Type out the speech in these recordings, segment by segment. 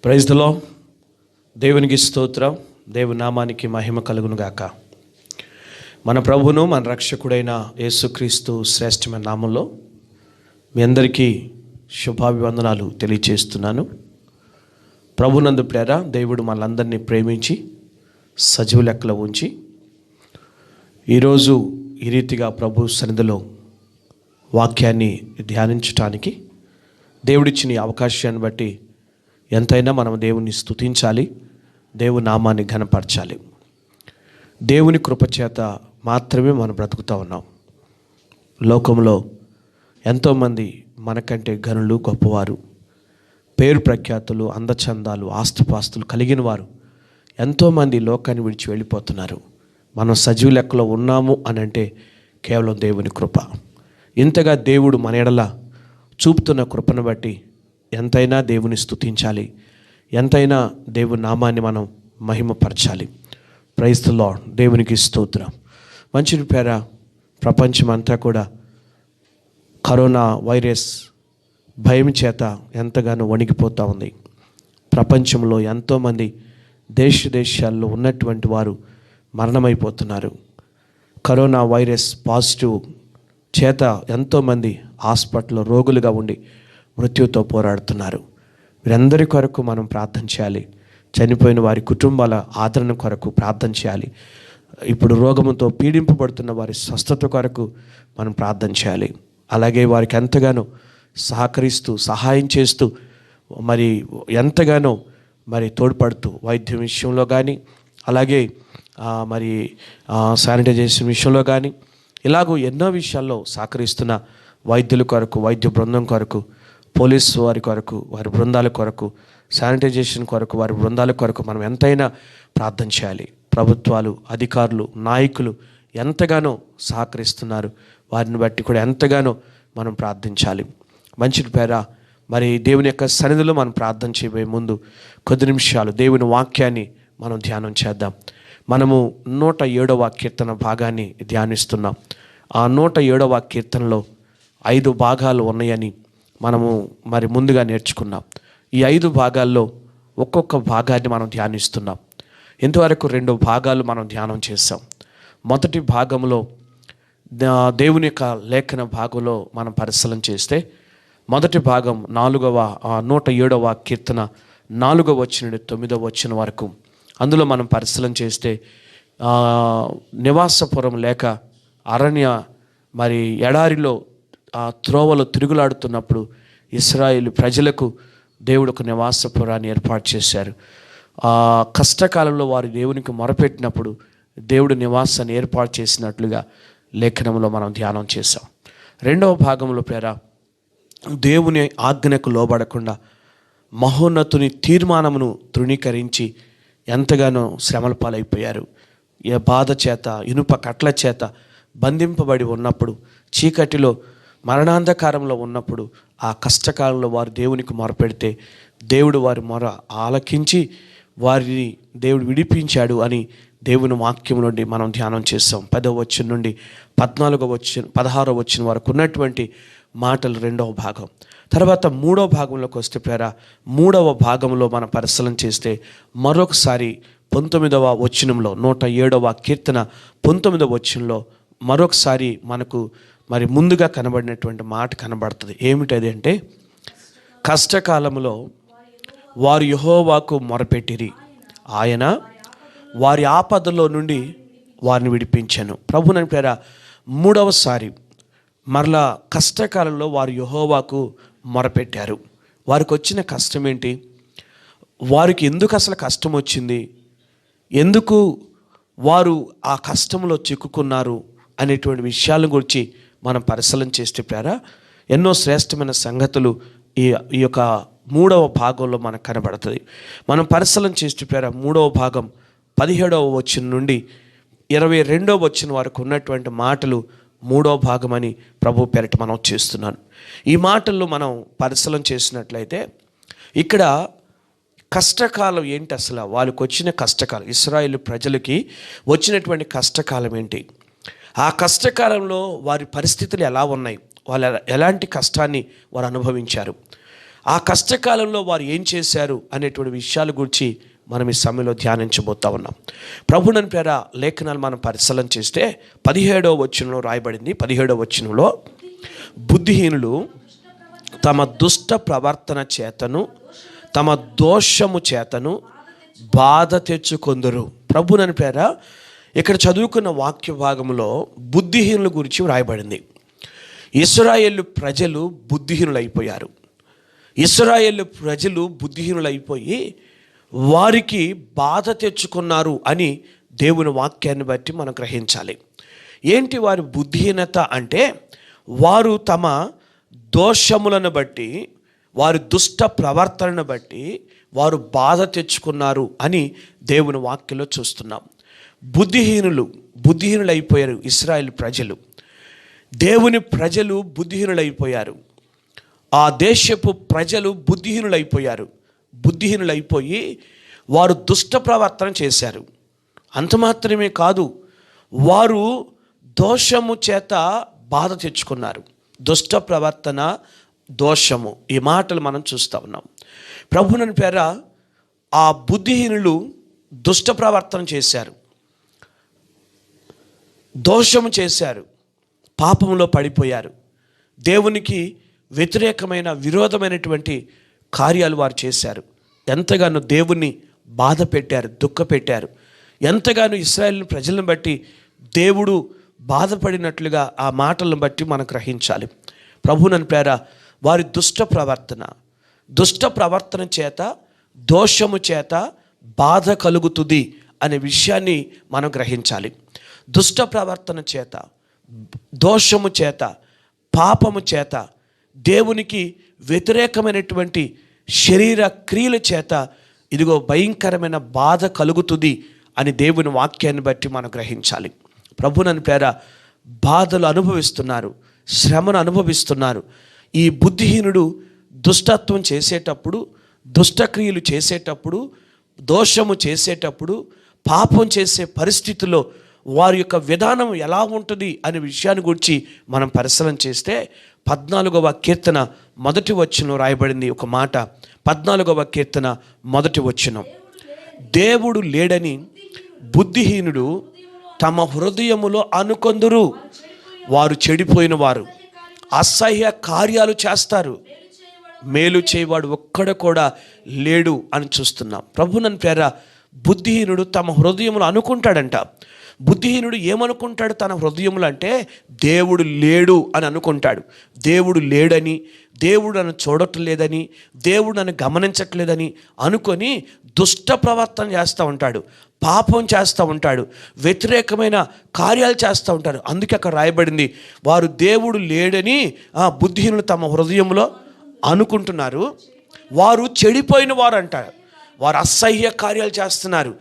Praise the lord. దేవునికి స్తోత్రం. దేవుని నామానికి మహిమ కలుగును గాక. మన ప్రభువును మన రక్షకుడైన యేసుక్రీస్తు శ్రేష్టమైన నామంలో మీ అందరికీ శుభాభివందనాలు తెలియచేస్తున్నాను. ప్రభునందు ప్రేర దేవుడు మనలందరినీ ప్రేమించి సజీవ లెక్కలో ఉంచి ఈరోజు ఈ రీతిగా ప్రభు సన్నిధిలో వాక్యాన్ని ధ్యానించటానికి దేవుడిచ్చిన ఈ అవకాశాన్ని బట్టి ఎంతైనా మనం దేవుని స్తుతించాలి, దేవుని నామాన్ని ఘనపరచాలి. దేవుని కృపచేత మాత్రమే మనం బ్రతుకుతూ ఉన్నాం. లోకంలో ఎంతోమంది మనకంటే ఘనులు, గొప్పవారు, పేరు ప్రఖ్యాతులు, అందచందాలు, ఆస్తిపాస్తులు కలిగిన వారు ఎంతోమంది లోకాన్ని విడిచి వెళ్ళిపోతున్నారు. మనం సజీవ లెక్కలో ఉన్నాము అని అంటే కేవలం దేవుని కృప. ఇంతగా దేవుడు మన ఎడల చూపుతున్న కృపను బట్టి ఎంతైనా దేవుని స్తుతించాలి, ఎంతైనా దేవుని నామాన్ని మనం మహిమపరచాలి. Praise the lord. దేవునికి స్తోత్రం. మంచి పేర ప్రపంచమంతా కూడా కరోనా వైరస్ భయం చేత ఎంతగానో వణికిపోతూ ఉంది. ప్రపంచంలో ఎంతోమంది దేశాల్లో ఉన్నటువంటి వారు మరణమైపోతున్నారు. కరోనా వైరస్ పాజిటివ్ చేత ఎంతోమంది హాస్పిటల్లో రోగులుగా ఉండి మృత్యుతో పోరాడుతున్నారు. వీరందరి కొరకు మనం ప్రార్థన చేయాలి. చనిపోయిన వారి కుటుంబాల ఆదరణ కొరకు ప్రార్థన చేయాలి. ఇప్పుడు రోగముతో పీడింపబడుతున్న వారి స్వస్థత కొరకు మనం ప్రార్థన చేయాలి. అలాగే వారికి ఎంతగానో సహకరిస్తూ సహాయం చేస్తూ మరి ఎంతగానో మరి తోడ్పడుతూ వైద్యం విషయంలో కానీ అలాగే మరి శానిటైజేషన్ విషయంలో కానీ ఇలాగూ ఎన్నో విషయాల్లో సహకరిస్తున్న వైద్యుల కొరకు, వైద్య బృందం కొరకు, పోలీసు వారి కొరకు, వారి బృందాల కొరకు, శానిటైజేషన్ కొరకు, వారి బృందాల కొరకు మనం ఎంతైనా ప్రార్థన చేయాలి. ప్రభుత్వాలు, అధికారులు, నాయకులు ఎంతగానో సహకరిస్తున్నారు. వారిని బట్టి కూడా ఎంతగానో మనం ప్రార్థించాలి. మంచి పేర మరి దేవుని యొక్క సన్నిధిలో మనం ప్రార్థన చేయబోయే ముందు కొద్ది నిమిషాలు దేవుని వాక్యాన్ని మనం ధ్యానం చేద్దాం. మనము 107వ కీర్తన భాగాన్ని ధ్యానిస్తున్నాం. ఆ 107వ కీర్తనలో 5 భాగాలు ఉన్నాయని మనము మరి ముందుగా నేర్చుకున్నాం. ఈ 5 భాగాల్లో ఒక్కొక్క భాగాన్ని మనం ధ్యానిస్తున్నాం. ఇంతవరకు 2 భాగాలు మనం ధ్యానం చేసాం. మొదటి భాగంలో దేవుని యొక్క లేఖన భాగంలో మనం పరిశీలన చేస్తే మొదటి భాగం 107వ కీర్తన 4వ వచనం నుండి 9వ వచనం వరకు. అందులో మనం పరిశీలన చేస్తే నివాసపురం లేక అరణ్య మరి ఎడారిలో త్రోవలో తిరుగులాడుతున్నప్పుడు ఇశ్రాయేలు ప్రజలకు దేవుడు ఒక నివాసపురాన్ని ఏర్పాటు చేశారు. కష్టకాలంలో వారు దేవునికి మొరపెట్టినప్పుడు దేవుడు నివాసాన్ని ఏర్పాటు చేసినట్లుగా లేఖనంలో మనం ధ్యానం చేశాం. 2వ భాగంలో పేర దేవుని ఆజ్ఞకు లోబడకుండా మహోన్నతుని తీర్మానమును తృణీకరించి ఎంతగానో శ్రమల పాలైపోయారు. ఏ బాధ చేత, ఇనుప కట్ల చేత బంధింపబడి ఉన్నప్పుడు, చీకటిలో మరణాంధకారంలో ఉన్నప్పుడు, ఆ కష్టకాలంలో వారు దేవునికి మొరపెడితే దేవుడు వారి మొర ఆలకించి వారిని దేవుడు విడిపించాడు అని దేవుని వాక్యం నుండి మనం ధ్యానం చేస్తాం. 10వ వచనం నుండి 16వ వచనం వరకు ఉన్నటువంటి మాటలు 2వ భాగం. తర్వాత 3వ భాగంలోకి వస్తే పేర 3వ భాగంలో మనం పరిశీలన చేస్తే మరొకసారి 19వ వచనంలో 107వ కీర్తన 19వ వచనంలో మరొకసారి మనకు మరి ముందుగా కనబడినటువంటి మాట కనబడుతుంది. ఏమిటది అంటే, కష్టకాలంలో వారు యెహోవాకు మొరపెట్టిరి, ఆయన వారి ఆపదలో నుండి వారిని విడిపించాను. ప్రభుని పేర 3వసారి మరలా కష్టకాలంలో వారు యెహోవాకు మొరపెట్టారు. వారికి వచ్చిన కష్టం ఏంటి, వారికి ఎందుకు అసలు కష్టం వచ్చింది, ఎందుకు వారు ఆ కష్టంలో చిక్కుకున్నారు అనేటువంటి విషయాల గురించి మనం పరిశీలన చేస్తే పేరా ఎన్నో శ్రేష్టమైన సంగతులు ఈ యొక్క 3వ భాగంలో మనకు కనబడుతుంది. మనం పరిశీలన చేస్తే పేర 3వ భాగం 17వ వచనం నుండి 22వ వచనం వరకు ఉన్నటువంటి మాటలు 3వ భాగం అని ప్రభు పేరిట మనం చేస్తున్నాను. ఈ మాటల్లో మనం పరిశీలన చేసినట్లయితే ఇక్కడ కష్టకాలం ఏంటి, అసలు వాళ్ళకి వచ్చిన కష్టకాలం, ఇశ్రాయేలు ప్రజలకి వచ్చినటువంటి కష్టకాలం ఏంటి, ఆ కష్టకాలంలో వారి పరిస్థితులు ఎలా ఉన్నాయి, వాళ్ళు ఎలాంటి కష్టాన్ని వారు అనుభవించారు, ఆ కష్టకాలంలో వారు ఏం చేశారు అనేటువంటి విషయాల గురించి మనం ఈ సమయంలో ధ్యానించబోతా ఉన్నాం. ప్రభువుని పేర లేఖనాలు మనం పరిశీలన చేస్తే 17వ వచనంలో రాయబడింది. 17వ వచనంలో, బుద్ధిహీనులు తమ దుష్ట ప్రవర్తన చేతను తమ దోషము చేతను బాధ తెచ్చుకొందురు. ప్రభువుని పేర ఇక్కడ చదువుకున్న వాక్య భాగంలో బుద్ధిహీనుల గురించి వ్రాయబడింది. ఇశ్రాయేలు ప్రజలు బుద్ధిహీనులైపోయారు. ఇశ్రాయేలు ప్రజలు బుద్ధిహీనులైపోయి వారికి బాధ తెచ్చుకున్నారు అని దేవుని వాక్యాన్ని బట్టి మనం గ్రహించాలి. ఏంటి వారి బుద్ధిహీనత అంటే, వారు తమ దోషములను బట్టి, వారి దుష్ట ప్రవర్తనను బట్టి వారు బాధ తెచ్చుకున్నారు అని దేవుని వాక్యంలో చూస్తున్నాం. బుద్ధిహీనులైపోయారు ఇశ్రాయేలు ప్రజలు. దేవుని ప్రజలు బుద్ధిహీనులైపోయారు. ఆ దేశపు ప్రజలు బుద్ధిహీనులైపోయి వారు దుష్ట ప్రవర్తన చేశారు. అంత మాత్రమే కాదు, వారు దోషము చేత బాధ తెచ్చుకున్నారు. దుష్ట ప్రవర్తన, దోషము, ఈ మాటలు మనం చూస్తూ ఉన్నాం. ప్రభువుని పేర ఆ బుద్ధిహీనులు దుష్ట ప్రవర్తన చేశారు, దోషము చేశారు, పాపంలో పడిపోయారు. దేవునికి వ్యతిరేకమైన, విరోధమైనటువంటి కార్యాలు వారు చేశారు. ఎంతగానో దేవుణ్ణి బాధ పెట్టారు, దుఃఖ పెట్టారు. ఎంతగానో ఇశ్రాయేలు ప్రజలను బట్టి దేవుడు బాధపడినట్లుగా ఆ మాటలను బట్టి మనం గ్రహించాలి. ప్రభువుని పేర వారి దుష్ట ప్రవర్తన చేత, దోషము చేత బాధ కలుగుతుంది అనే విషయాన్ని మనం గ్రహించాలి. దుష్ట ప్రవర్తన చేత, దోషము చేత, పాపము చేత, దేవునికి వ్యతిరేకమైనటువంటి శరీర క్రియల చేత ఇదిగో భయంకరమైన బాధ కలుగుతుంది అని దేవుని వాక్యాన్ని బట్టి మనం గ్రహించాలి. ప్రభువుని పేర బాధలు అనుభవిస్తున్నారు, శ్రమను అనుభవిస్తున్నారు. ఈ బుద్ధిహీనుడు దుష్టత్వం చేసేటప్పుడు, దుష్టక్రియలు చేసేటప్పుడు, దోషము చేసేటప్పుడు, పాపం చేసే పరిస్థితుల్లో వారి యొక్క విధానం ఎలా ఉంటుంది అనే విషయాన్ని గురించి మనం పరిశీలన చేస్తే 14వ కీర్తన 1వ వచనం రాయబడింది ఒక మాట. 14వ కీర్తన 1వ వచనం, దేవుడు లేడని బుద్ధిహీనుడు తమ హృదయములో అనుకొందురు. వారు చెడిపోయిన వారు, అసహ్య కార్యాలు చేస్తారు, మేలు చేయవాడు ఒక్కడ కూడా లేడు అని చూస్తున్నాం. ప్రభువుని పేర బుద్ధిహీనుడు తమ హృదయములో అనుకుంటాడంట. బుద్ధిహీనుడు ఏమనుకుంటాడు తన హృదయములో అంటే, దేవుడు లేడు అని అనుకుంటాడు. దేవుడు లేడని, దేవుడు నన్ను చూడటం లేదని, దేవుడు నన్ను గమనించట్లేదని అనుకొని దుష్ట ప్రవర్తన చేస్తూ ఉంటాడు, పాపం చేస్తూ ఉంటాడు, వ్యతిరేకమైన కార్యాలు చేస్తూ ఉంటాడు. అందుకే అక్కడ రాయబడింది, వారు దేవుడు లేడని బుద్ధిహీనులు తమ హృదయంలో అనుకుంటున్నారు. వారు చెడిపోయిన వారు అంటారు. వారు అసహ్య కార్యాలు చేస్తున్నారు,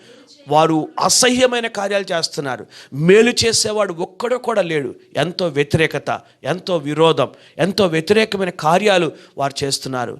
వారు అసహ్యమైన కార్యాలు చేస్తున్నారు. మేలు చేసేవాడు ఒక్కడో కూడా లేడు. ఎంతో వ్యతిరేకత, ఎంతో విరోధం, ఎంతో వ్యతిరేకమైన కార్యాలు వారు చేస్తున్నారు.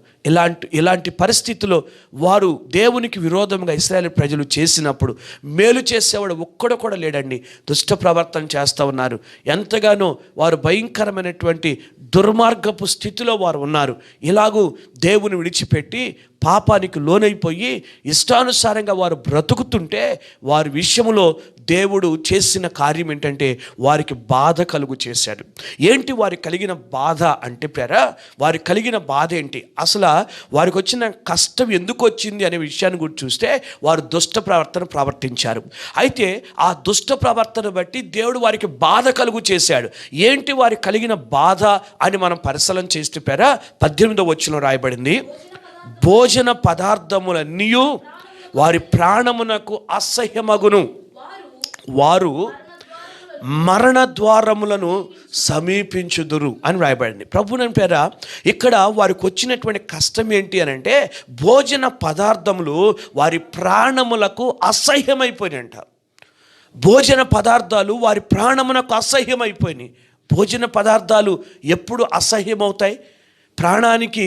ఇలాంటి పరిస్థితుల్లో వారు దేవునికి విరోధంగా ఇశ్రాయేలు ప్రజలు చేసినప్పుడు మేలు చేసేవాడు ఒక్కడో కూడా లేడండి. దుష్ట ప్రవర్తన చేస్తూ ఉన్నారు. ఎంతగానో వారు భయంకరమైనటువంటి దుర్మార్గపు స్థితిలో వారు ఉన్నారు. ఇలాగూ దేవుని విడిచిపెట్టి పాపానికి లోనైపోయి ఇష్టానుసారంగా వారు బ్రతుకుతుంటే వారి విషయంలో దేవుడు చేసిన కార్యం ఏంటంటే వారికి బాధ కలుగు చేశాడు. ఏంటి వారికి కలిగిన బాధ అంటే వారికి కలిగిన బాధ ఏంటి, అసలు వారికి వచ్చిన కష్టం ఎందుకు వచ్చింది అనే విషయాన్ని గురించి చూస్తే వారు దుష్ట ప్రవర్తన ప్రవర్తించారు. అయితే ఆ దుష్ట ప్రవర్తన బట్టి దేవుడు వారికి బాధ కలుగు చేశాడు. ఏంటి వారికి కలిగిన బాధ అని మనం పరిశీలన చేస్తే 18వ వచనంలో రాయబడింది, భోజన పదార్థములన్నీ వారి ప్రాణమునకు అసహ్యమగును, వారు మరణ ద్వారములను సమీపించుదురు అని రాయబడింది. ప్రభువుని పేర ఇక్కడ వారికి వచ్చినటువంటి కష్టం ఏంటి అని అంటే, భోజన పదార్థములు వారి ప్రాణములకు అసహ్యమైపోయినాయంట. భోజన పదార్థాలు వారి ప్రాణమునకు అసహ్యమైపోయినాయి. భోజన పదార్థాలు ఎప్పుడు అసహ్యమవుతాయి? ప్రాణానికి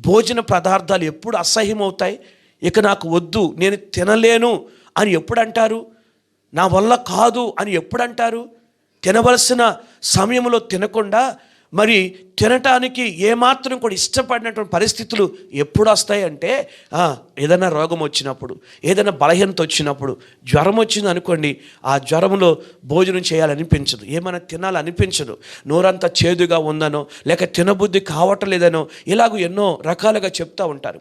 భోజన పదార్థాలు ఎప్పుడు అసహ్యమవుతాయి? ఇక నాకు వద్దు, నేను తినలేను అని ఎప్పుడు అంటారు? నా వల్ల కాదు అని ఎప్పుడు అంటారు? తినవలసిన సమయంలో తినకుండా మరి తినటానికి ఏమాత్రం కూడా ఇష్టపడినటువంటి పరిస్థితులు ఎప్పుడు వస్తాయంటే ఏదైనా రోగం వచ్చినప్పుడు, ఏదైనా బలహీనత వచ్చినప్పుడు, జ్వరం వచ్చింది అనుకోండి, ఆ జ్వరంలో భోజనం చేయాలనిపించదు, ఏమైనా తినాలనిపించదు, నోరంతా చేదుగా ఉందనో లేక తినబుద్ధి కావటం లేదనో ఇలాగ ఎన్నో రకాలుగా చెప్తూ ఉంటారు.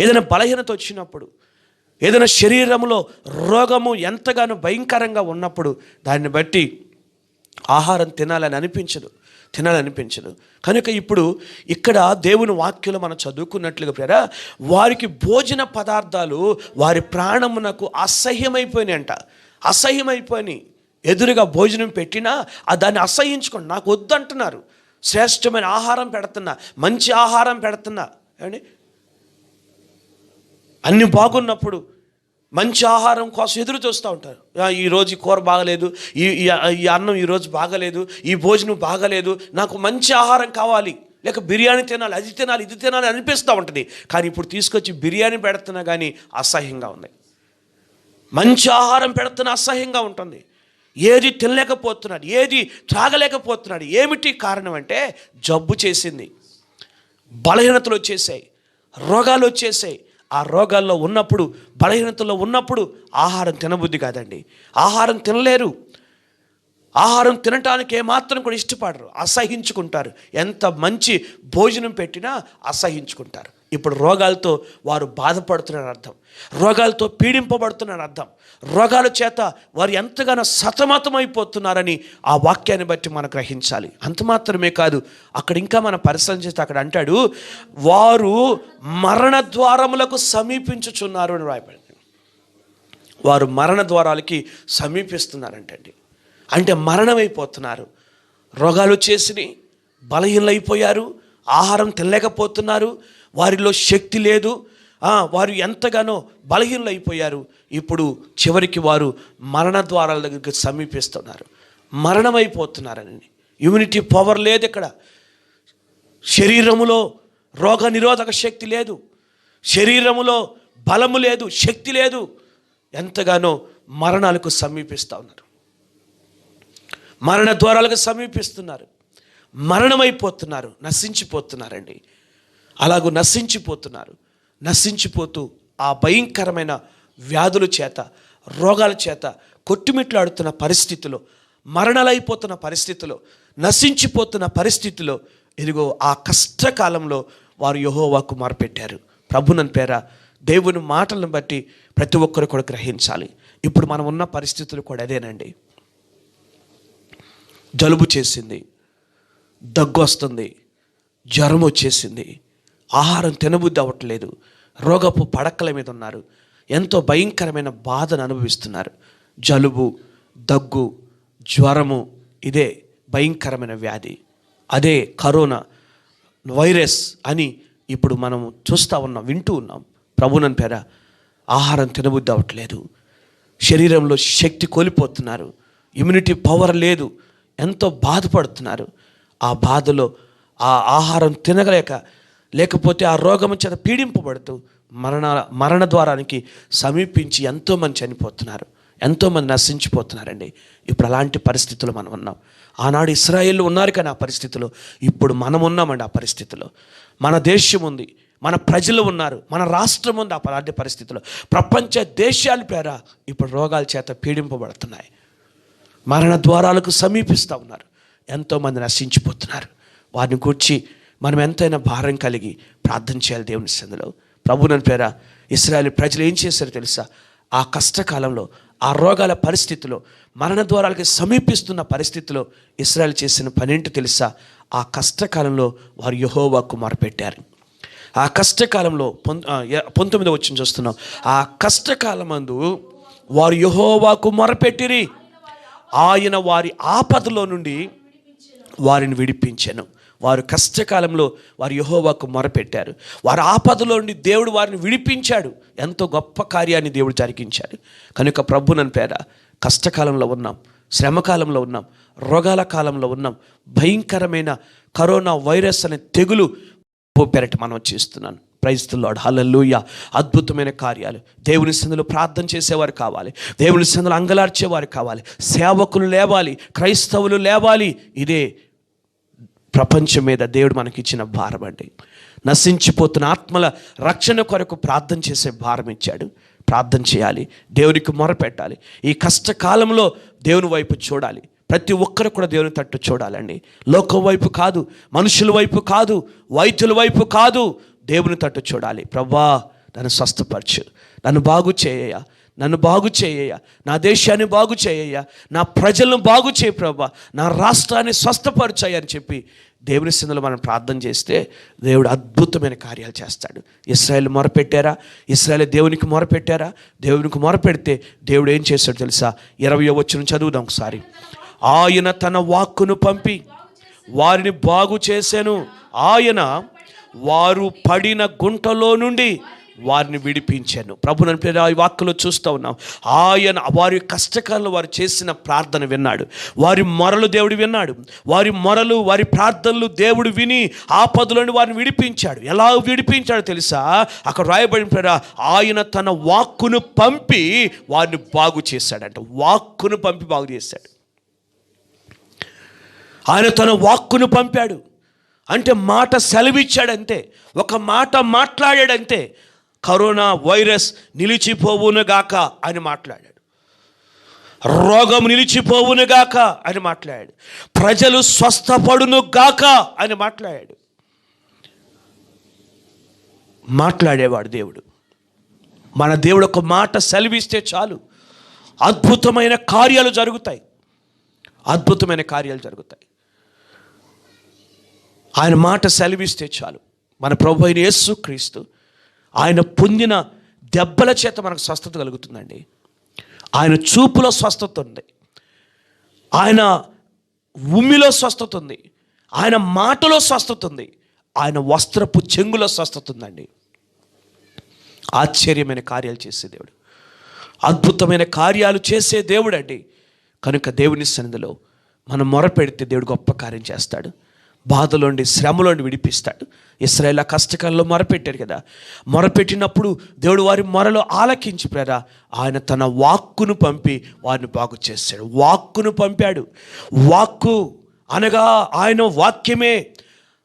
ఏదైనా బలహీనత వచ్చినప్పుడు, ఏదైనా శరీరంలో రోగము ఎంతగానో భయంకరంగా ఉన్నప్పుడు దాన్ని బట్టి ఆహారం తినాలనిపించదు. కనుక ఇప్పుడు ఇక్కడ దేవుని వాక్యంలో మనం చదువుకున్నట్లుగా ప్రియరా, వారికి భోజన పదార్థాలు వారి ప్రాణమునకు అసహ్యమైపోయినాయి. ఎదురుగా భోజనం పెట్టినా దాన్ని అసహ్యించుకోండి, నాకు వద్దంటున్నారు. శ్రేష్టమైన ఆహారం పెడుతున్నా, మంచి ఆహారం పెడుతున్నా, ఏమండి అన్నీ బాగున్నప్పుడు మంచి ఆహారం కోసం ఎదురు చూస్తూ ఉంటారు. ఈరోజు ఈ కూర బాగలేదు, ఈ అన్నం ఈరోజు బాగలేదు, ఈ భోజనం బాగలేదు, నాకు మంచి ఆహారం కావాలి, లేక బిర్యానీ తినాలి, ఇది తినాలి అనిపిస్తూ ఉంటుంది. కానీ ఇప్పుడు తీసుకొచ్చి బిర్యానీ పెడుతున్నా కానీ అసహ్యంగా ఉంది. మంచి ఆహారం పెడుతున్నా అసహ్యంగా ఉంటుంది. ఏది తినలేకపోతున్నాడు, ఏది త్రాగలేకపోతున్నాడు. ఏమిటి కారణం అంటే జబ్బు చేసింది, బలహీనతలు వచ్చేసాయి, రోగాలు వచ్చేసాయి. ఆ రోగాల్లో ఉన్నప్పుడు, బలహీనతలో ఉన్నప్పుడు ఆహారం తినబుద్ధి కాదండి. ఆహారం తినలేరు, ఆహారం తినటానికి ఏమాత్రం కూడా ఇష్టపడరు, అసహించుకుంటారు. ఎంత మంచి భోజనం పెట్టినా అసహించుకుంటారు. ఇప్పుడు రోగాలతో వారు బాధపడుతున్నారని అర్థం, రోగాలతో పీడింపబడుతున్నారని అర్థం, రోగాల చేత వారు ఎంతగానో సతమతమైపోతున్నారని ఆ వాక్యాన్ని బట్టి మనం గ్రహించాలి. అంత మాత్రమే కాదు, అక్కడ ఇంకా మనం పరిశీలన చేస్తే అక్కడ అంటాడు, వారు మరణ ద్వారములకు సమీపించుచున్నారు అని రాయబడింది. వారు మరణ ద్వారాలకి సమీపిస్తున్నారంటండి. అంటే మరణమైపోతున్నారు, రోగాలు వచ్చేసి బలహీనైపోయారు, ఆహారం తినలేకపోతున్నారు, వారిలో శక్తి లేదు, వారు ఎంతగానో బలహీనైపోయారు. ఇప్పుడు చివరికి వారు మరణ ద్వారాల దగ్గరికి సమీపిస్తున్నారు, మరణమైపోతున్నారని. ఇమ్యూనిటీ పవర్ లేదు ఇక్కడ, శరీరములో రోగ నిరోధక శక్తి లేదు, శరీరములో బలము లేదు, శక్తి లేదు, ఎంతగానో మరణాలకు సమీపిస్తూ ఉన్నారు, మరణ ద్వారాలకు సమీపిస్తున్నారు, మరణమైపోతున్నారు, నశించిపోతున్నారండి. అలాగూ నశించిపోతూ ఆ భయంకరమైన వ్యాధుల చేత, రోగాల చేత కొట్టుమిట్లాడుతున్న పరిస్థితిలో, మరణాలైపోతున్న పరిస్థితిలో, నశించిపోతున్న పరిస్థితిలో, ఇదిగో ఆ కష్టకాలంలో వారు యెహోవాకు మొరపెట్టారు. ప్రభువుని పేర దేవుని మాటలను బట్టి ప్రతి ఒక్కరు కూడా గ్రహించాలి. ఇప్పుడు మనం ఉన్న పరిస్థితులు కూడా అదేనండి. జలుబు చేసింది, దగ్గు వస్తుంది, జ్వరం వచ్చేసింది, ఆహారం తినబుద్ధి అవ్వట్లేదు, రోగపు పడకల మీద ఉన్నారు, ఎంతో భయంకరమైన బాధను అనుభవిస్తున్నారు. జలుబు, దగ్గు, జ్వరము, ఇదే భయంకరమైన వ్యాధి, అదే కరోనా వైరస్ అని ఇప్పుడు మనం చూస్తూ ఉన్నాం, వింటూ ఉన్నాం. ప్రభువుని పేర ఆహారం తినబుద్ధి అవ్వట్లేదు, శరీరంలో శక్తి కోల్పోతున్నారు, ఇమ్యూనిటీ పవర్ లేదు, ఎంతో బాధపడుతున్నారు. ఆ బాధలో ఆ ఆహారం తినగలేక, లేకపోతే ఆ రోగం చేత పీడింపబడుతూ మరణ ద్వారానికి సమీపించి ఎంతోమంది చనిపోతున్నారు, ఎంతోమంది నశించిపోతున్నారండి. ఇప్పుడు అలాంటి పరిస్థితులు మనం ఉన్నాం. ఆనాడు ఇశ్రాయేలు ఉన్నారు కానీ ఆ పరిస్థితిలో, ఇప్పుడు మనం ఉన్నామండి ఆ పరిస్థితిలో. మన దేశం ఉంది, మన ప్రజలు ఉన్నారు, మన రాష్ట్రం ఉంది అలాంటి పరిస్థితిలో. ప్రపంచ దేశాల పేర ఇప్పుడు రోగాల చేత పీడింపబడుతున్నాయి, మరణ ద్వారాలకు సమీపిస్తూ ఉన్నారు, ఎంతోమంది నశించిపోతున్నారు. వారిని గూర్చి మనం ఎంతైనా భారం కలిగి ప్రార్థన చేయాలి దేవుని సన్నిధిలో. ప్రభువుని పేర ఇశ్రాయేలు ప్రజలు ఏం చేశారో తెలుసా? ఆ కష్టకాలంలో, ఆ రోగాల పరిస్థితిలో, మరణ ద్వారాలకి సమీపిస్తున్న పరిస్థితిలో ఇశ్రాయేలు చేసిన పనేంటి తెలుసా? ఆ కష్టకాలంలో వారు యెహోవాకు మొరపెట్టారు. ఆ కష్టకాలంలో 19వ వచనం చూస్తున్నాం. ఆ కష్టకాలమందు వారు యెహోవాకు మొరపెట్టిరి, ఆయన వారి ఆపదలో నుండి వారిని విడిపించెను. వారు కష్టకాలంలో వారు యెహోవాకు మొరపెట్టారు, వారి ఆపదలో నుండి దేవుడు వారిని విడిపించాడు, ఎంతో గొప్ప కార్యాన్ని దేవుడు జరిగించాడు. కనుక ప్రభువుని పేర కష్టకాలంలో ఉన్నాం, శ్రమకాలంలో ఉన్నాం, రోగాల కాలంలో ఉన్నాం, భయంకరమైన కరోనా వైరస్ అనే తెగులు పెరటి మనం చేస్తున్నాను. ప్రైజ్ ది లార్డ్, హల్లెలూయా. అద్భుతమైన కార్యాలు దేవుని సన్నిధిలో ప్రార్థన చేసేవారు కావాలి, దేవుని సన్నిధిలో అంగలార్చేవారు కావాలి, సేవకులు లేవాలి, క్రైస్తవులు లేవాలి. ఇదే ప్రపంచం మీద దేవుడు మనకిచ్చిన భారం అండి. నశించిపోతున్న ఆత్మల రక్షణ కొరకు ప్రార్థన చేసే భారం ఇచ్చాడు. ప్రార్థన చేయాలి, దేవునికి మొరపెట్టాలి. ఈ కష్టకాలంలో దేవుని వైపు చూడాలి. ప్రతి ఒక్కరు కూడా దేవుని తట్టు చూడాలండి. లోకం వైపు కాదు, మనుషుల వైపు కాదు, వైద్యుల వైపు కాదు, దేవుని తట్టు చూడాలి. ప్రభువా నన్ను స్వస్థపరచు, నన్ను బాగు చేయ, నన్ను బాగు చేయ, నా దేశాన్ని బాగు చేయ, నా ప్రజలను బాగు చేయ ప్రభువా, నా రాష్ట్రాన్ని స్వస్థపరచాయి అని చెప్పి దేవుని సన్నిధిలో మనం ప్రార్థన చేస్తే దేవుడు అద్భుతమైన కార్యాలు చేస్తాడు. ఇశ్రాయేలు మొరపెట్టారా? ఇశ్రాయేలు దేవునికి మొరపెట్టారా? దేవునికి మొరపెడితే దేవుడు ఏం చేశాడు తెలుసా? 20వ వచనం చదువుదాం ఒకసారి. ఆయన తన వాక్కును పంపి వారిని బాగు చేశాను. ఆయన వారు పడిన గుంటలో నుండి వారిని విడిపించాను. ప్రభు నన్ను ఈ వాక్కులో చూస్తూ ఉన్నాం. ఆయన వారి కష్టకాలంలో వారు చేసిన ప్రార్థన విన్నాడు. వారి మొరలు దేవుడు విన్నాడు. వారి మొరలు, వారి ప్రార్థనలు దేవుడు విని ఆపదలోని వారిని విడిపించాడు. ఎలా విడిపించాడో తెలుసా? అక్కడ రాయబడిన పేర ఆయన తన వాక్కును పంపి వారిని బాగు చేశాడంట. వాక్కును పంపి బాగు చేశాడు. ఆయన తన వాక్కును పంపాడు అంటే మాట సెలవిచ్చాడంతే, ఒక మాట మాట్లాడాడంతే. కరోనా వైరస్ నిలిచిపోవునుగాక అని మాట్లాడాడు. రోగం నిలిచిపోవునుగాక అని మాట్లాడాడు. ప్రజలు స్వస్థపడునుగాక అని మాట్లాడాడు. మాట్లాడేవాడు దేవుడు. మన దేవుడు ఒక మాట సెలవిస్తే చాలు అద్భుతమైన కార్యాలు జరుగుతాయి. అద్భుతమైన కార్యాలు జరుగుతాయి. ఆయన మాట సెలవిస్తే చాలు. మన ప్రభు అయిన యేసుక్రీస్తు ఆయన పొందిన దెబ్బల చేత మనకు స్వస్థత కలుగుతుందండి. ఆయన చూపులో స్వస్థత ఉంది, ఆయన ఉమ్మిలో స్వస్థత ఉంది, ఆయన మాటలో స్వస్థత ఉంది, ఆయన వస్త్రపు చెంగులో స్వస్థత ఉందండి. ఆశ్చర్యమైన కార్యాలు చేసే దేవుడు, అద్భుతమైన కార్యాలు చేసే దేవుడు అండి. కనుక దేవుని సన్నిధిలో మనం మొరపెడితే దేవుడు గొప్ప కార్యం చేస్తాడు. బాధలోండి, శ్రమలోండి విడిపిస్తాడు. ఇశ్రాయేలు కష్టకాలంలో మొరపెట్టారు కదా, మొరపెట్టినప్పుడు దేవుడు వారి మొరలో ఆలకించి ప్రేరా ఆయన తన వాక్కును పంపి వారిని బాగు చేశాడు. వాక్కును పంపాడు. వాక్కు అనగా ఆయన వాక్యమే.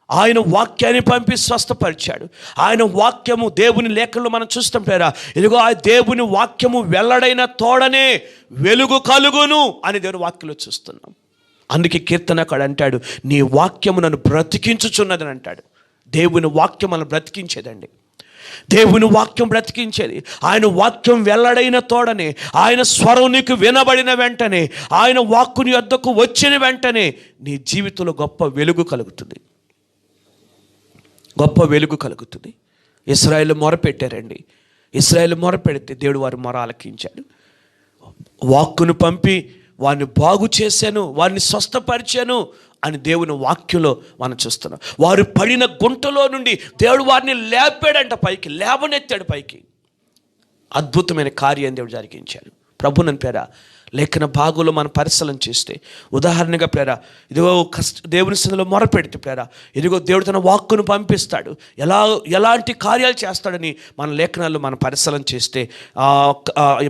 ఆయన వాక్యాన్ని పంపి స్వస్థపరిచాడు. ఆయన వాక్యము దేవుని లేఖల్లో మనం చూస్తాం ప్రేరా, ఇదిగో ఆ దేవుని వాక్యము వెల్లడైన తోడనే వెలుగు కలుగును అని దేవుని వాక్యంలో చూస్తున్నాం. అందుకే కీర్తనకాడు అంటాడు, నీ వాక్యము నన్ను బ్రతికించుచున్నదని అంటాడు. దేవుని వాక్యం మనం బ్రతికించేదండి. దేవుని వాక్యం బ్రతికించేది. ఆయన వాక్యం వెల్లడైన తోడనే, ఆయన స్వరం నీకు వినబడిన వెంటనే, ఆయన వాక్కుని వద్దకు వచ్చిన వెంటనే నీ జీవితంలో గొప్ప వెలుగు కలుగుతుంది. గొప్ప వెలుగు కలుగుతుంది. ఇశ్రాయేలు మొరపెట్టారండి. ఇశ్రాయేలు మొరపెడితే దేవుడు వారి మొర ఆలకించాడు. వాక్కును పంపి వారిని బాగు చేశాను, వారిని స్వస్థపరిచాను అని దేవుని వాక్యంలో మనం చూస్తున్నాం. వారు పడిన గుంటలో నుండి దేవుడు వారిని లేపాడంట, పైకి లేవనెత్తాడు పైకి. అద్భుతమైన కార్యం దేవుడు జరిగించాడు. ప్రభునని పేర లేఖన భాగంలో మనం పరిశీలన చేస్తే, ఉదాహరణగా ప్రేరా ఇదిగో దేవుని సన్నిధిలో మొరపెడితే ప్రేరా ఇదిగో దేవుడు తన వాక్కును పంపిస్తాడు. ఎలాంటి కార్యాలు చేస్తాడని మన లేఖనాల్లో మనం పరిశీలన చేస్తే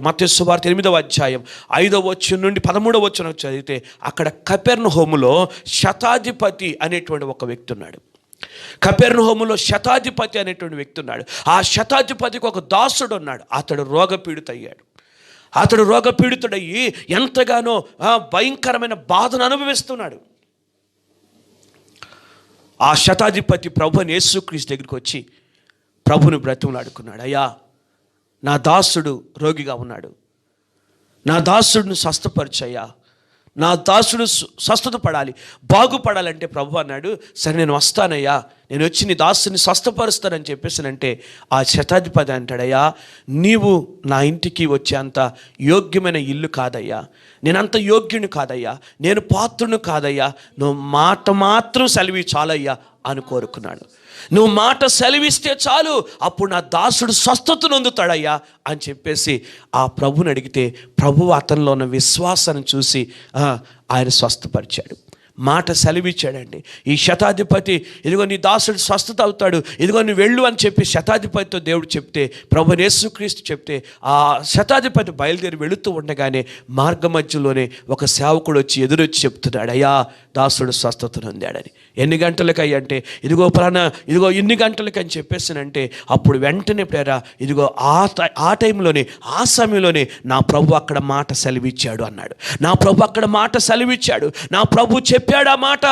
మత్తయి సువార్త 8వ అధ్యాయం 5వ వచనం నుండి 13వ వచనం చదివితే అక్కడ కపెర్నహూములో శతాధిపతి అనేటువంటి ఒక వ్యక్తి ఉన్నాడు. కపెర్నహూములో శతాధిపతి అనేటువంటి వ్యక్తి ఉన్నాడు. ఆ శతాధిపతికి ఒక దాసుడు ఉన్నాడు. అతడు రోగపీడితయ్యాడు. అతడు రోగపీడితుడయ్యి ఎంతగానో భయంకరమైన బాధను అనుభవిస్తున్నాడు. ఆ శతాధిపతి ప్రభుని యేసుక్రీస్తు దగ్గరికి వచ్చి ప్రభుని బ్రతిమలాడుకున్నాడు. అయ్యా, నా దాసుడు రోగిగా ఉన్నాడు, నా దాసుడిని స్వస్థపరచయ్యా, నా దాసుడు స్వస్థత పడాలి, బాగుపడాలంటే ప్రభు అన్నాడు, సరే నేను వస్తానయ్యా, నేను వచ్చి నీ దాసుని స్వస్థపరుస్తానని చెప్పేసానంటే ఆ శతాధిపతి అంటాడయ్యా, నీవు నా ఇంటికి వచ్చే అంత యోగ్యమైన ఇల్లు కాదయ్యా, నేనంత యోగ్యుని కాదయ్యా, నేను పాత్రుని కాదయ్యా, నువ్వు మాట మాత్రం సెలవి చాలయ్యా అని కోరుకున్నాడు. నువ్వు మాట సెలవిస్తే చాలు, అప్పుడు నా దాసుడు స్వస్థత నొందుతాడయ్యా అని చెప్పేసి ఆ ప్రభుని అడిగితే ప్రభువు అతనిలో ఉన్న విశ్వాసాన్ని చూసి ఆయన స్వస్థపరిచాడు. మాట సెలవిచ్చాడండి. ఈ శతాధిపతి ఇదిగో నీ దాసుడు స్వస్థత అవుతాడు, ఇదిగో నువ్వు వెళ్ళు అని చెప్పి శతాధిపతితో దేవుడు చెప్తే, ప్రభు యేసుక్రీస్తు చెప్తే ఆ శతాధిపతి బయలుదేరి వెళుతూ ఉండగానే మార్గ మధ్యలోనే ఒక సేవకుడు వచ్చి ఎదురొచ్చి చెప్తున్నాడు, అయ్యా దాసుడు స్వస్థత నొందాడని. ఎన్ని గంటలకయ్యి అంటే ఇదిగో పలానా ఇదిగో ఇన్ని గంటలకి అని చెప్పేసానంటే అప్పుడు వెంటనే ప్రేరా ఇదిగో ఆ టైంలోనే ఆ సమయంలోనే నా ప్రభు అక్కడ మాట సెలవిచ్చాడు అన్నాడు. నా ప్రభు అక్కడ మాట సెలవిచ్చాడు, నా ప్రభు చెప్పాడు ఆ మాట,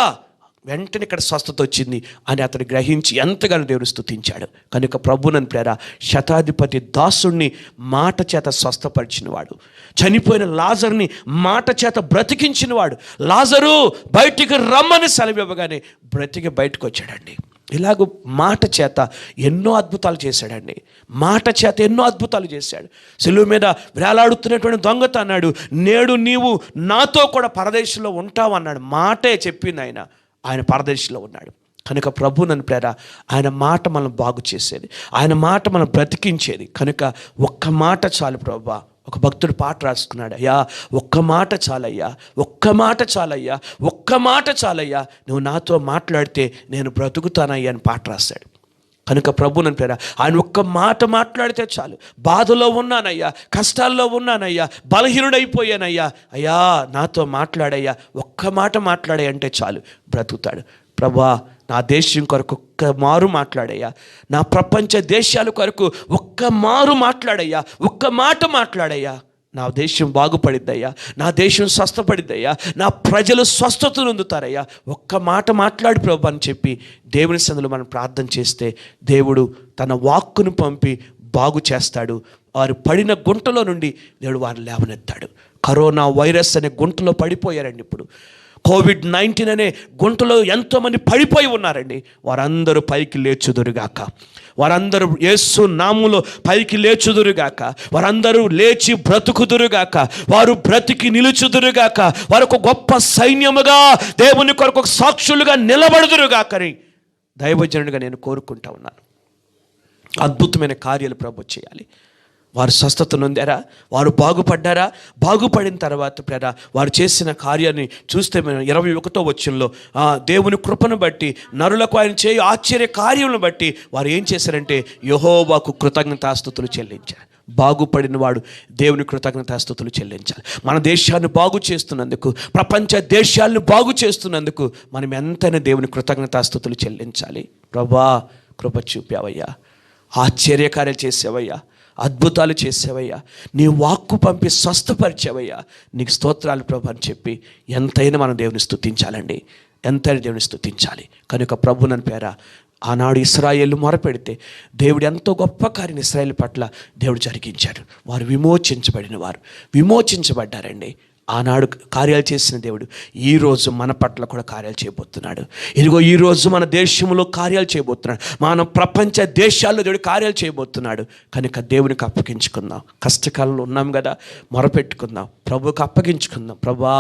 వెంటనే ఇక్కడ స్వస్థత వచ్చింది అని అతడు గ్రహించి ఎంతగానో దేవుడు స్తుతించాడు. కనుక ప్రభునని ప్రేర శతాధిపతి దాసుణ్ణి మాట చేత స్వస్థపరిచినవాడు, చనిపోయిన లాజర్ని మాట చేత బ్రతికించినవాడు, లాజరు బయటికి రమ్మని సెలవివ్వగానే బ్రతికి బయటకు వచ్చాడండి. ఇలాగూ మాట చేత ఎన్నో అద్భుతాలు చేశాడండి. మాట చేత ఎన్నో అద్భుతాలు చేశాడు. సిలువ మీద వేలాడుతున్నటువంటి దొంగతో అన్నాడు, నేడు నీవు నాతో కూడా పరదేశంలో ఉంటావు అన్నాడు. మాటే చెప్పింది ఆయన పరదేశంలో ఉన్నాడు. కనుక ప్రభు నన్ను ప్రేర ఆయన మాట మనం బాగు చేసేది, ఆయన మాట మనం బ్రతికించేది. కనుక ఒక్క మాట చాలు ప్రభువా. ఒక భక్తుడు పాట రాసుకున్నాడు, అయ్యా ఒక్క మాట చాలయ్యా, ఒక్క మాట చాలయ్యా, ఒక్క మాట చాలయ్యా, నువ్వు నాతో మాట్లాడితే నేను బ్రతుకుతానయ్యా అని పాట రాశాడు. కనుక ప్రభు నన్ను ప్రేర ఆయన ఒక్క మాట మాట్లాడితే చాలు. బాధలో ఉన్నానయ్యా, కష్టాల్లో ఉన్నానయ్యా, బలహీనుడైపోయానయ్యా, అయ్యా నాతో మాట్లాడయ్యా, ఒక్క మాట మాట్లాడే అంటే చాలు బ్రతుకుతాడు. ప్రభువా నా దేశం కొరకు ఒక్క మారు మాట్లాడయ్యా, నా ప్రపంచ దేశాల కొరకు ఒక్క మారు మాట్లాడయ్యా, ఒక్క మాట మాట్లాడయ్యా, నా దేశం బాగుపడిద్దయ్యా, నా దేశం స్వస్థపడిద్దయ్యా, నా ప్రజలు స్వస్థత నొందుతారయ్యా, ఒక్క మాట మాట్లాడి ప్రభు అని చెప్పి దేవుని సన్నిధిలో మనం ప్రార్థన చేస్తే దేవుడు తన వాక్కును పంపి బాగు చేస్తాడు. వారు పడిన గుంటలో నుండి దేవుడు వారిని లేవనెత్తాడు. కరోనా వైరస్ అనే గుంటలో పడిపోయారండి. ఇప్పుడు కోవిడ్-19 అనే గుంటలో ఎంతోమంది పడిపోయి ఉన్నారండి. వారందరూ పైకి లేచుదురుగాక, వారందరూ యేసు నామములో పైకి లేచుదురుగాక, వారందరూ లేచి బ్రతుకుదురుగాక, వారు బ్రతికి నిలుచుదురుగాక, వారు ఒక గొప్ప సైన్యముగా దేవుని కొరకు సాక్షులుగా నిలబడుదురుగాకని దైవజనుడిగా నేను కోరుకుంటా ఉన్నాను. అద్భుతమైన కార్యాలు ప్రభు చేయాలి. వారు స్వస్థత నొందారా, వారు బాగుపడ్డారా, బాగుపడిన తర్వాత ప్రేర వారు చేసిన కార్యాన్ని చూస్తే మేము 21వ వచనంలో దేవుని కృపను బట్టి నరులకు ఆయన చేయు ఆశ్చర్య కార్యములను బట్టి వారు ఏం చేశారంటే యెహోవాకు కృతజ్ఞతాస్తుతులు చెల్లించారు. బాగుపడిన వాడు దేవుని కృతజ్ఞతాస్తుతులు చెల్లించాలి. మన దేశాన్ని బాగు చేస్తున్నందుకు, ప్రపంచ దేశాలను బాగు చేస్తున్నందుకు మనం ఎంతైనా దేవుని కృతజ్ఞతాస్తుతులు చెల్లించాలి. ప్రభా కృప చూపావయ్యా, ఆశ్చర్యకార్యాలు చేసావయ్యా, అద్భుతాలు చేసావయ్యా, నీ వాక్కు పంపి స్వస్థపరిచావయ్యా, నీకు స్తోత్రాలు ప్రభు అని చెప్పి ఎంతైనా మనం దేవుని స్తుతించాలండి, ఎంతైనా దేవుని స్తుతించాలి. కనుక ప్రభు నన్ను పేర ఆనాడు ఇశ్రాయేలు మొరపెడితే దేవుడు ఎంతో గొప్ప కార్యం ఇశ్రాయేలు పట్ల దేవుడు జరిగించాడు. వారు విమోచించబడ్డారండి. ఆనాడు కార్యాలు చేసిన దేవుడు ఈరోజు మన పట్ల కూడా కార్యాలు చేయబోతున్నాడు. ఇదిగో ఈరోజు మన దేశంలో కార్యాలు చేయబోతున్నాడు, మన ప్రపంచ దేశాల్లో దేవుడు కార్యాలు చేయబోతున్నాడు. కనుక దేవునికి అప్పగించుకుందాం. కష్టకాలంలో ఉన్నాం కదా, మొరపెట్టుకుందాం, ప్రభువుకి అప్పగించుకుందాం. ప్రభువా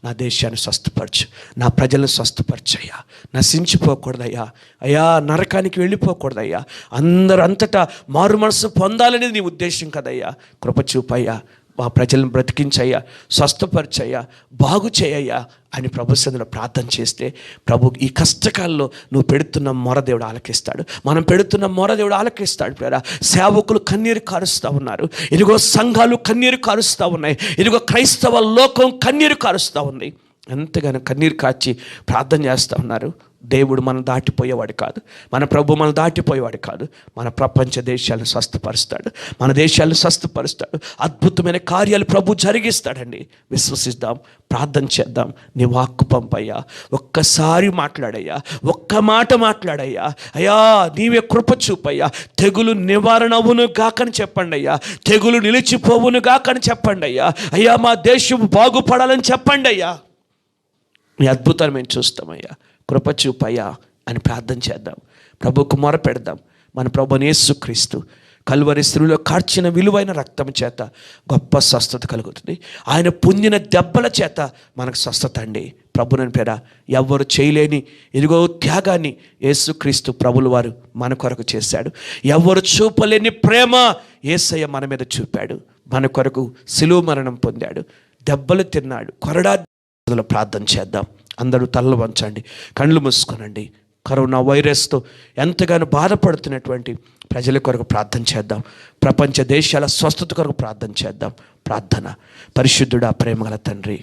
నా దేశాన్ని స్వస్థపరచు, నా ప్రజలను స్వస్థపరచయ్యా, నశించిపోకూడదయ్యా, అయ్యా నరకానికి వెళ్ళిపోకూడదయ్యా, అందరూ అంతటా మారు మనసు పొందాలనేది నీ ఉద్దేశం కదయ్యా. కృప చూపయ్యా, మా ప్రజలను బ్రతికించయ్యా, స్వస్థపరిచయ్యా, బాగు చేయయ్యా అని ప్రభు సన్నిధిలో ప్రార్థన చేస్తే ప్రభు ఈ కష్టకాలంలో నువ్వు పెడుతున్న మొర దేవుడు ఆలకిస్తాడు. మనం పెడుతున్న మొర దేవుడు ఆలకిస్తాడు. ప్రేరా సేవకులు కన్నీరు కారుస్తూ ఉన్నారు, ఇదిగో సంఘాలు కన్నీరు కారుస్తూ ఉన్నాయి, ఇదిగో క్రైస్తవ లోకం కన్నీరు కారుస్తూ ఉంది. ఎంతగానో కన్నీరు కాచి ప్రార్థన చేస్తూ ఉన్నారు. దేవుడు మనం దాటిపోయేవాడు కాదు, మన ప్రభు మనం దాటిపోయేవాడు కాదు. మన ప్రపంచ దేశాలను స్వస్థపరుస్తాడు, మన దేశాలను స్వస్థపరుస్తాడు. అద్భుతమైన కార్యాలు ప్రభు జరిగిస్తాడండి. విశ్వసిద్దాం, ప్రార్థన చేద్దాం. నీ వాక్కు పంపయ్యా, ఒక్కసారి మాట్లాడయ్యా, ఒక్క మాట మాట్లాడయ్యా, అయ్యా నీవే కృప చూపయ్యా. తెగులు నివారణ అవును గాకని చెప్పండి అయ్యా, తెగులు నిలిచిపోవును గాకని చెప్పండి అయ్యా, అయ్యా మా దేశం బాగుపడాలని చెప్పండి అయ్యా. నీ అద్భుతాన్ని మేము చూస్తామయ్యా, కృప చూపయ్యా అని ప్రార్థన చేద్దాం. ప్రభువుకు మొర పెడదాం. మన ప్రభువైన యేసుక్రీస్తు కల్వరి శిలువలో కార్చిన విలువైన రక్తం చేత గొప్ప స్వస్థత కలుగుతుంది. ఆయన పొందిన దెబ్బల చేత మనకు స్వస్థత అండి. ప్రభువుని పేర ఎవ్వరు చేయలేని ఇదిగో త్యాగాన్ని యేసుక్రీస్తు ప్రభులు వారు మన కొరకు చేశాడు. ఎవ్వరు చూపలేని ప్రేమ యేసయ్య మన మీద చూపాడు. మన కొరకు శిలువ మరణం పొందాడు, దెబ్బలు తిన్నాడు, కొరడా. ప్రార్థన చేద్దాం. అందరూ తలలు వంచండి, కళ్ళు మూసుకోనండి. కరోనా వైరస్తో ఎంతగానో బాధపడుతున్నటువంటి ప్రజల కొరకు ప్రార్థన చేద్దాం. ప్రపంచ దేశాల స్వస్థత కొరకు ప్రార్థన చేద్దాం. ప్రార్థన. పరిశుద్ధుడా, ప్రేమగల తండ్రి,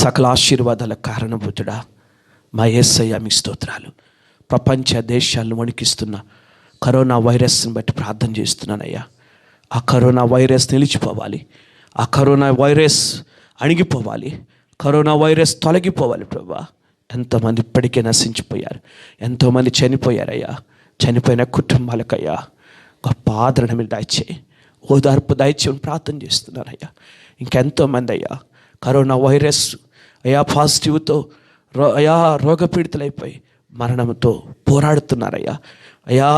సకల ఆశీర్వాదాల కారణభూతుడా, మా యేసయ్య మీకు స్తోత్రాలు. ప్రపంచ దేశాలను వణికిస్తున్న కరోనా వైరస్ని బట్టి ప్రార్థన చేస్తున్నానయ్యా. ఆ కరోనా వైరస్ నిలిచిపోవాలి, ఆ కరోనా వైరస్ అణిగిపోవాలి, కరోనా వైరస్ తొలగిపోవాలి ప్రభా. ఎంతోమంది ఇప్పటికే నశించిపోయారు, ఎంతోమంది చనిపోయారయ్యా. చనిపోయిన కుటుంబాలకయ్యా గొప్ప ఆదరణ మీరు దయచేయి, ఓదార్పు దయచేయని ప్రార్థన చేస్తున్నారయ్యా. ఇంకెంతోమంది అయ్యా కరోనా వైరస్ అయ్యా పాజిటివ్తో అయ్యా రోగపీడితులైపోయి మరణంతో పోరాడుతున్నారయ్యా. అయ్యా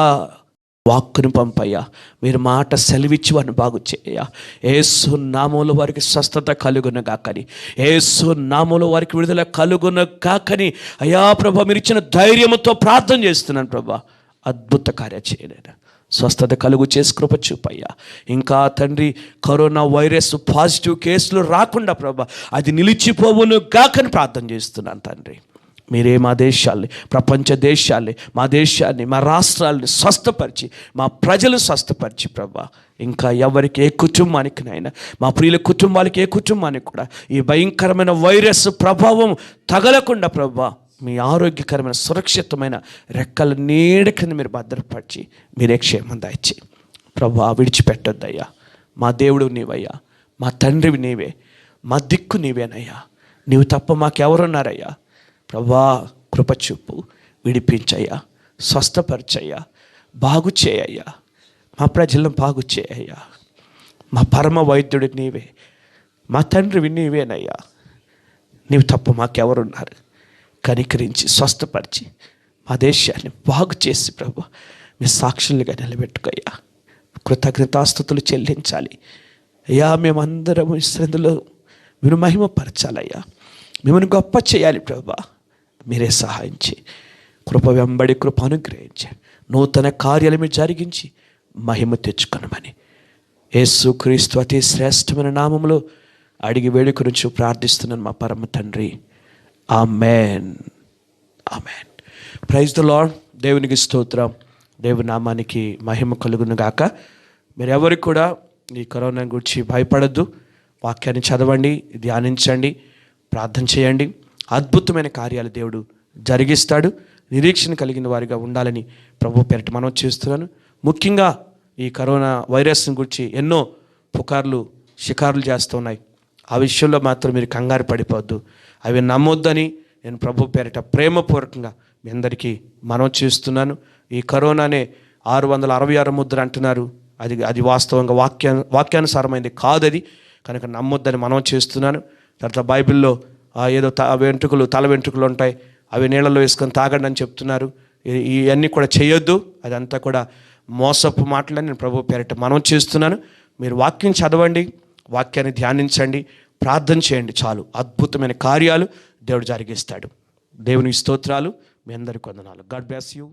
వాక్కును పంపయ్యా, మీరు మాట సెలవిచ్చి వారిని బాగు చేయ. యేసు నామములో వారికి స్వస్థత కలుగును గాకని, యేసు నామములో వారికి విడుదల కలుగును గాకని అయ్యా ప్రభా మీరు ఇచ్చిన ధైర్యంతో ప్రార్థన చేస్తున్నాను ప్రభా. అద్భుత కార్య చేయలేను, స్వస్థత కలుగు చేసి కృప చూపయ్యా. ఇంకా తండ్రి కరోనా వైరస్ పాజిటివ్ కేసులు రాకుండా ప్రభా అది నిలిచిపోవును గాకని ప్రార్థన చేస్తున్నాను తండ్రి. మీరే మా దేశాల్ని, ప్రపంచ దేశాల్ని, మా దేశాన్ని, మా రాష్ట్రాలని స్వస్థపరిచి, మా ప్రజలు స్వస్థపరిచి ప్రభా. ఇంకా ఎవరికి, ఏ కుటుంబానికినైనా, మా ప్రియుల కుటుంబాలకి, ఏ కుటుంబానికి కూడా ఈ భయంకరమైన వైరస్ ప్రభావం తగలకుండా ప్రభా మీ ఆరోగ్యకరమైన సురక్షితమైన రెక్కల నీడ కింద మీరు భద్రపరిచి మీరే క్షేమం దయచి ప్రభా. విడిచిపెట్టొద్దయ్యా. మా దేవుడు నీవయ్యా, మా తండ్రివి నీవే, మా దిక్కు నీవేనయ్యా. నీవు తప్ప మాకెవరున్నారయ్యా ప్రభా. కృపచూపు, విడిపించయ్యా, స్వస్థపరచయ్యా, బాగు చేయయ్యా, మా ప్రజలను బాగు చేయయ్యా. మా పరమ వైద్యుడు నీవే, మా తండ్రివి నీవేనయ్యా. నీవు తప్ప మాకెవరున్నారు? కనికరించి స్వస్థపరిచి మా దేశాన్ని బాగు చేసి ప్రభు మీ సాక్షులుగా నిలబెట్టుకయ్యా. కృతజ్ఞతాస్తుతులు చెల్లించాలి అయ్యా. మేమందరం శ్రద్ధలో మీరు మహిమపరచాలయ్యా, మిమ్మల్ని గొప్ప చేయాలి ప్రభా. మీరే సహాయించి కృప వెంబడి కృప అనుగ్రహించి నూతన కార్యాలు మీరు జరిగించి మహిమ తెచ్చుకొనమని యేసుక్రీస్తు అతి శ్రేష్టమైన నామములో అడిగి వేడుకొనుచు ప్రార్థిస్తున్నాను మా పరమ తండ్రి. Amen, amen. Praise the Lord. దేవునికి స్తోత్రం. దేవుని నామానికి మహిమ కలుగును గాక. మీరు ఎవరికి కూడా ఈ కరోనా గురించి భయపడద్దు. వాక్యాన్ని చదవండి, ధ్యానించండి, ప్రార్థన చేయండి. అద్భుతమైన కార్యాలు దేవుడు జరిగిస్తాడు. నిరీక్షణ కలిగిన వారిగా ఉండాలని ప్రభు పేరిట మనం చేస్తున్నాను. ముఖ్యంగా ఈ కరోనా వైరస్ని గురించి ఎన్నో పుకార్లు షికారులు చేస్తున్నాయి. ఆ విషయంలో మాత్రం మీరు కంగారు పడిపోవద్దు. అవి నమ్మొద్దని నేను ప్రభు పేరిట ప్రేమపూర్వకంగా మీ అందరికీ మనం చేస్తున్నాను. ఈ కరోనానే 666 ముద్ర అంటున్నారు. అది వాస్తవంగా వాక్యానుసారమైనది కాదది, కనుక నమ్మొద్దని మనం చేస్తున్నాను. తర్వాత బైబిల్లో ఏదో తల వెంట్రుకలు ఉంటాయి, అవి నీళ్ళలో వేసుకొని తాగండి అని చెప్తున్నారు. ఇవన్నీ కూడా చేయొద్దు. అదంతా కూడా మోసపు మాటలని నేను ప్రభు పేరిట మనం చేస్తున్నాను. మీరు వాక్యం చదవండి, వాక్యాన్ని ధ్యానించండి, ప్రార్థన చేయండి, చాలు. అద్భుతమైన కార్యాలు దేవుడు జరిగిస్తాడు. దేవునికి స్తోత్రాలు. మీ అందరికీ వందనాలు. God bless you.